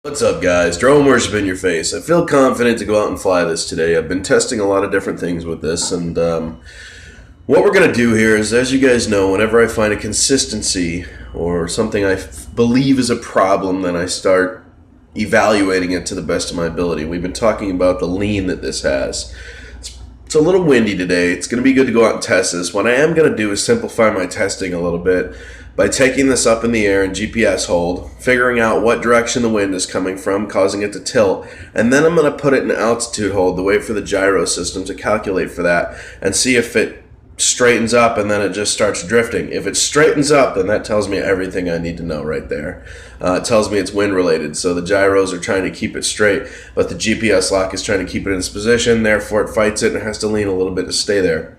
What's up, guys? Drone worship in your face. I feel confident to go out and fly this today. I've been testing a lot of different things with this, and what we're going to do here is, as you guys know, whenever I find a consistency or something I believe is a problem, then I start evaluating it to the best of my ability. We've been talking about the lean that this has. It's a little windy today. It's going to be good to go out and test this. What I am going to do is simplify my testing a little bit by taking this up in the air in GPS hold, figuring out what direction the wind is coming from, causing it to tilt, and then I'm going to put it in altitude hold to wait for the gyro system to calculate for that and see if it straightens up and then it just starts drifting. If it straightens up, then that tells me everything I need to know right there. It tells me it's wind related, so the gyros are trying to keep it straight, but the GPS lock is trying to keep it in its position, therefore it fights it and it has to lean a little bit to stay there.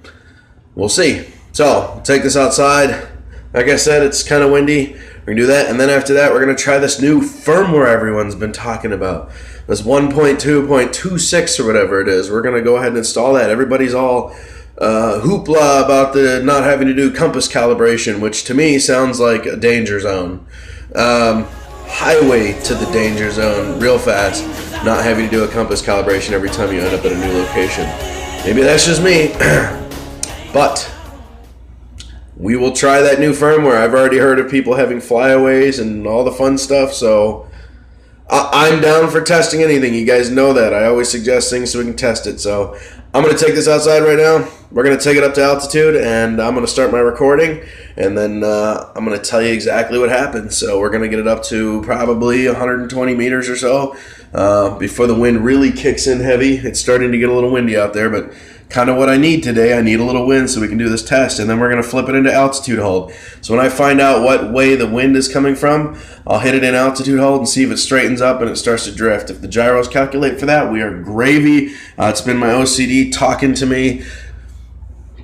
We'll see. So, I'll take this outside. Like I said, it's kind of windy. We're going to do that, and then after that, we're going to try this new firmware everyone's been talking about. This 1.2.26 or whatever it is. We're going to go ahead and install that. Everybody's all hoopla about the not having to do compass calibration, which to me sounds like a danger zone. Highway to the danger zone real fast, not having to do a compass calibration every time you end up at a new location. Maybe that's just me, but we will try that new firmware. I've already heard of people having flyaways and all the fun stuff, so I'm down for testing anything. You guys know that. I always suggest things so we can test it. So I'm going to take this outside right now. We're going to take it up to altitude, and I'm going to start my recording, and then I'm going to tell you exactly what happened. So we're going to get it up to probably 120 meters or so before the wind really kicks in heavy. It's starting to get a little windy out there, but kind of what I need today. I need a little wind so we can do this test, and then we're going to flip it into altitude hold. So when I find out what way the wind is coming from, I'll hit it in altitude hold and see if it straightens up and it starts to drift. If the gyros calculate for that, we are gravy. It's been my OCD talking to me.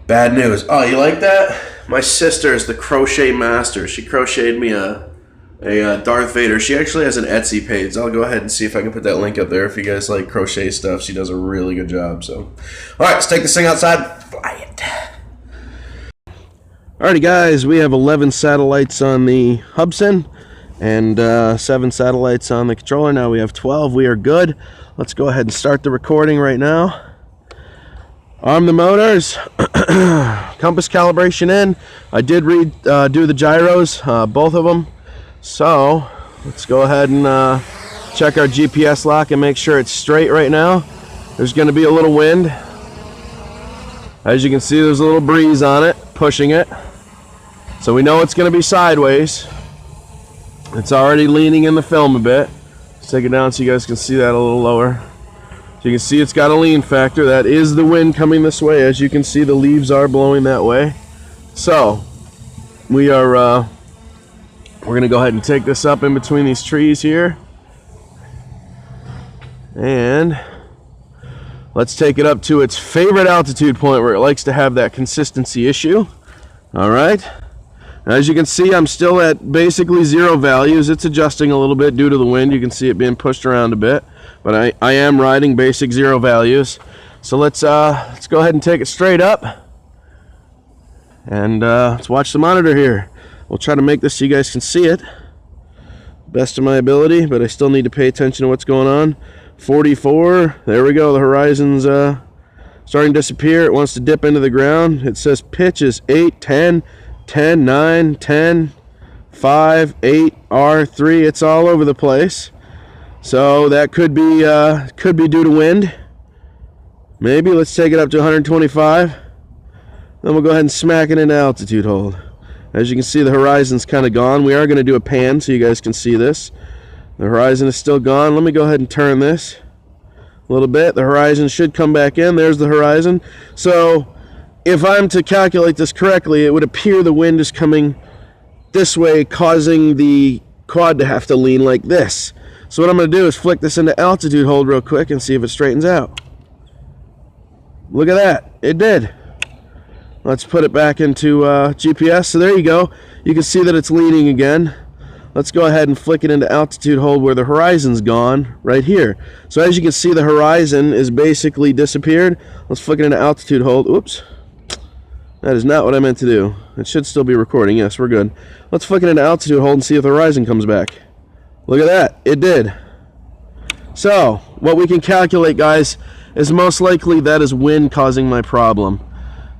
Bad news. Oh, you like that? My sister is the crochet master. She crocheted me a Darth Vader. She actually has an Etsy page. I'll go ahead and see if I can put that link up there if you guys like crochet stuff. She does a really good job. So, all right, let's take this thing outside. Fly it. Alrighty, guys, we have 11 satellites on the Hubsan and 7 satellites on the controller. Now we have 12. We are good. Let's go ahead and start the recording right now. Arm the motors. Compass calibration in. I did do the gyros, both of them. So let's go ahead and check our GPS lock and make sure it's straight right now. There's going to be a little wind. As you can see, there's a little breeze on it, pushing it. So we know it's going to be sideways. It's already leaning in the film a bit. Let's take it down so you guys can see that a little lower. So you can see it's got a lean factor. That is the wind coming this way. As you can see, the leaves are blowing that way. So we are we're going to go ahead and take this up in between these trees here. And let's take it up to its favorite altitude point where it likes to have that consistency issue. All right. As you can see, I'm still at basically 0 values. It's adjusting a little bit due to the wind. You can see it being pushed around a bit. But I am riding basic 0 values. So let's go ahead and take it straight up. And let's watch the monitor here. We'll try to make this so you guys can see it best of my ability, but I still need to pay attention to what's going on. 44, there we go. The horizon's starting to disappear. It wants to dip into the ground. It says pitch is 8, 10, 10, 9, 10, 5, 8, R3. It's all over the place. So that could be due to wind. Maybe. Let's take it up to 125. Then we'll go ahead and smack it into altitude hold. As you can see, the horizon's kind of gone. We are going to do a pan so you guys can see this. The horizon is still gone. Let me go ahead and turn this a little bit. The horizon should come back in. There's the horizon. So if I'm to calculate this correctly, it would appear the wind is coming this way, causing the quad to have to lean like this. So what I'm going to do is flick this into altitude hold real quick and see if it straightens out. Look at that. It did. Let's put it back into GPS. So there you go. You can see that it's leaning again. Let's go ahead and flick it into altitude hold where the horizon's gone, right here. So as you can see, the horizon is basically disappeared. Let's flick it into altitude hold. Oops. That is not what I meant to do. It should still be recording. Yes, we're good. Let's flick it into altitude hold and see if the horizon comes back. Look at that. It did. So what we can calculate, guys, is most likely that is wind causing my problem.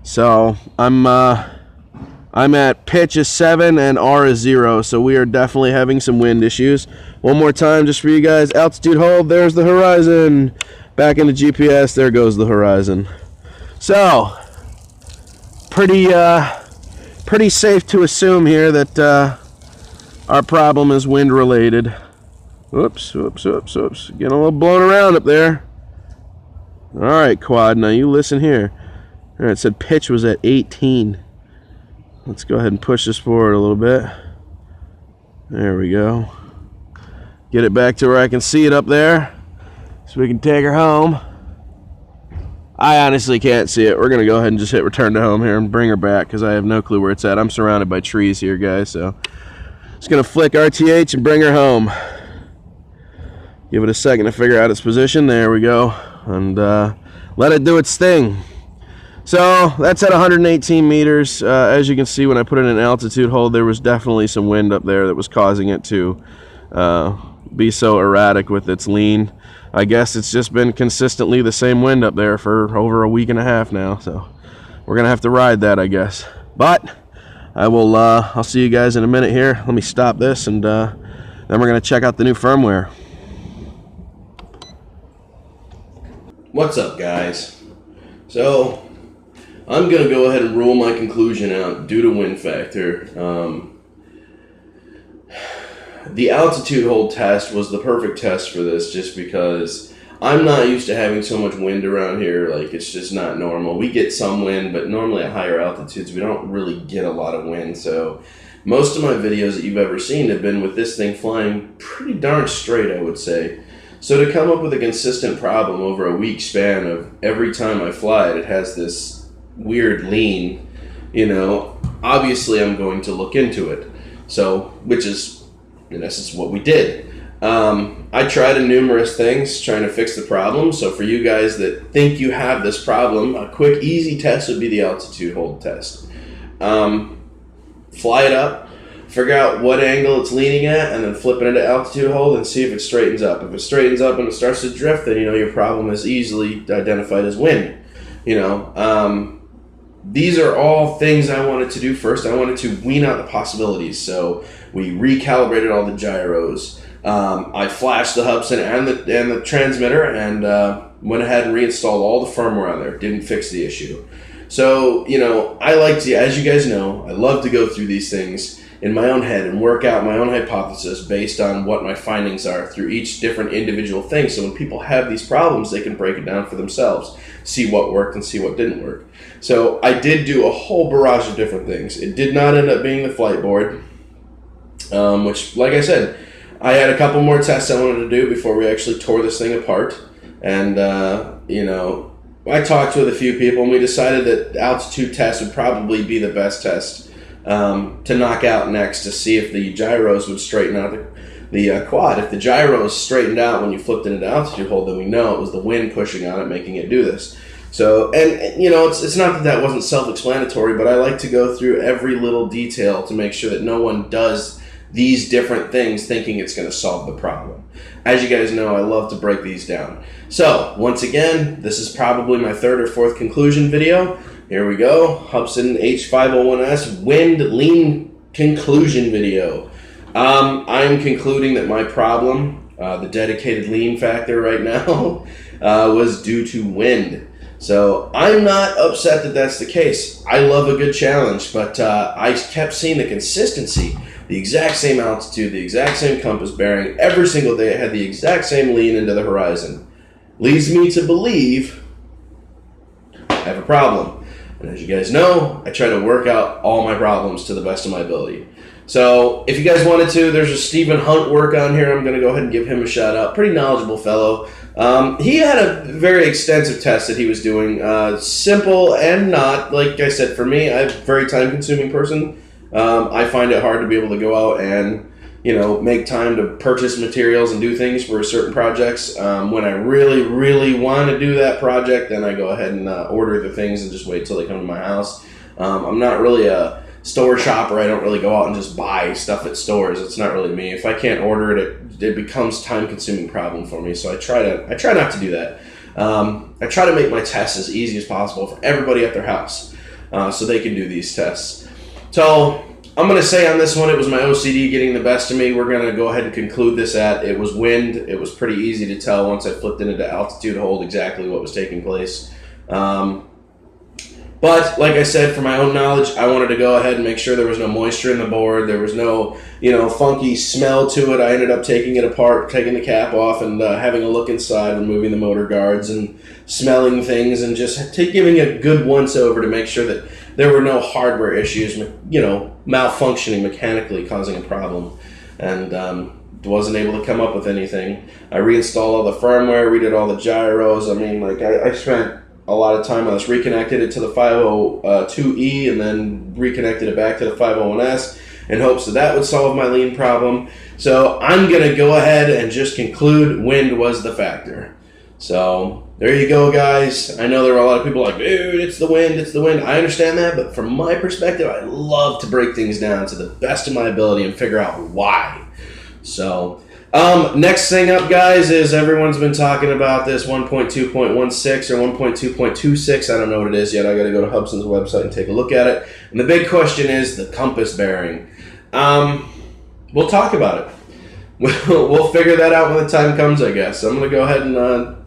So I'm at pitch is 7 and R is 0, so we are definitely having some wind issues. One more time just for you guys. Altitude hold, there's the horizon. Back into GPS, there goes the horizon. So pretty safe to assume here that our problem is wind related. Oops. Getting a little blown around up there. Alright, quad, now you listen here. Alright, it said pitch was at 18. Let's go ahead and push this forward a little bit. There we go. Get it back to where I can see it up there so we can take her home. I honestly can't see it. We're going to go ahead and just hit return to home here and bring her back because I have no clue where it's at. I'm surrounded by trees here, guys, so just going to flick RTH and bring her home. Give it a second to figure out its position. There we go. And let it do its thing. So that's at 118 meters. As you can see, when I put it in altitude hold, there was definitely some wind up there that was causing it to be so erratic with its lean. I guess it's just been consistently the same wind up there for over a week and a half now. So we're going to have to ride that, I guess. But I'll see you guys in a minute here. Let me stop this, and then we're going to check out the new firmware. What's up, guys? So I'm going to go ahead and rule my conclusion out due to wind factor. The altitude hold test was the perfect test for this just because I'm not used to having so much wind around here. Like, it's just not normal. We get some wind, but normally at higher altitudes we don't really get a lot of wind. So most of my videos that you've ever seen have been with this thing flying pretty darn straight, I would say. So to come up with a consistent problem over a week span of every time I fly it, it has this weird lean, you know, obviously I'm going to look into it. So, which is, in essence, what we did. I tried numerous things trying to fix the problem. So for you guys that think you have this problem, a quick, easy test would be the altitude hold test. Fly it up, figure out what angle it's leaning at, and then flip it into altitude hold and see if it straightens up. If it straightens up and it starts to drift, then you know your problem is easily identified as wind. You know, these are all things I wanted to do first. I wanted to wean out the possibilities. So we recalibrated all the gyros. I flashed the Hubsan and the transmitter, and went ahead and reinstalled all the firmware on there. Didn't fix the issue. So, you know, I like to, as you guys know, I love to go through these things in my own head and work out my own hypothesis based on what my findings are through each different individual thing. So when people have these problems, they can break it down for themselves, see what worked and see what didn't work. So I did do a whole barrage of different things. It did not end up being the flight board, which, like I said, I had a couple more tests I wanted to do before we actually tore this thing apart. And, you know, I talked with a few people, and we decided that the altitude test would probably be the best test to knock out next to see if the gyros would straighten out the quad. If the gyros straightened out when you flipped it into altitude hold, then we know it was the wind pushing on it, making it do this. So, and you know, it's not that wasn't self-explanatory, but I like to go through every little detail to make sure that no one does these different things thinking it's going to solve the problem. As you guys know, I love to break these down. So, once again, this is probably my third or fourth conclusion video. Here we go. Hubsan H501S wind lean conclusion video. I'm concluding that my problem, the dedicated lean factor right now, was due to wind. So I'm not upset that that's the case. I love a good challenge, but I kept seeing the consistency, the exact same altitude, the exact same compass bearing. Every single day I had the exact same lean into the horizon. Leads me to believe I have a problem. And as you guys know, I try to work out all my problems to the best of my ability. So if you guys wanted to, there's a Stephen Hunt work on here. I'm going to go ahead and give him a shout out. Pretty knowledgeable fellow. He had a very extensive test that he was doing. Simple and not. Like I said, for me, I'm a very time-consuming person. I find it hard to be able to go out and, you know, make time to purchase materials and do things for certain projects. When I really, really want to do that project, then I go ahead and order the things and just wait till they come to my house. I'm not really a store shopper. I don't really go out and just buy stuff at stores. It's not really me. If I can't order it, it becomes time-consuming problem for me. So I try not to do that. I try to make my tests as easy as possible for everybody at their house, so they can do these tests. So I'm going to say on this one, it was my OCD getting the best of me. We're going to go ahead and conclude this at it was wind. It was pretty easy to tell once I flipped it into altitude hold exactly what was taking place. But like I said, for my own knowledge, I wanted to go ahead and make sure there was no moisture in the board. There was no, funky smell to it. I ended up taking it apart, taking the cap off, and having a look inside, removing the motor guards, and smelling things, and just giving a good once-over to make sure that there were no hardware issues, malfunctioning mechanically, causing a problem. And wasn't able to come up with anything. I reinstalled all the firmware, redid all the gyros. I mean, I spent a lot of time on this, reconnected it to the 502E and then reconnected it back to the 501S in hopes that would solve my lean problem. So I'm going to go ahead and just conclude wind was the factor. So there you go, guys. I know there were a lot of people like, dude, it's the wind, it's the wind. I understand that, but from my perspective, I love to break things down to the best of my ability and figure out why. So next thing up, guys, is everyone's been talking about this 1.2.16 or 1.2.26. I don't know what it is yet. I got to go to Hubsan's website and take a look at it. And the big question is the compass bearing. We'll talk about it. We'll figure that out when the time comes, I guess. So I'm going to go ahead and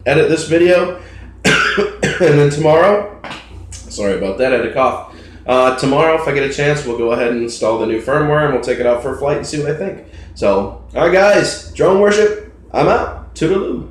edit this video. And then tomorrow, sorry about that, I had a cough. Tomorrow, if I get a chance, we'll go ahead and install the new firmware and we'll take it out for a flight and see what I think. So, all right, guys, drone worship, I'm out. Toodaloo.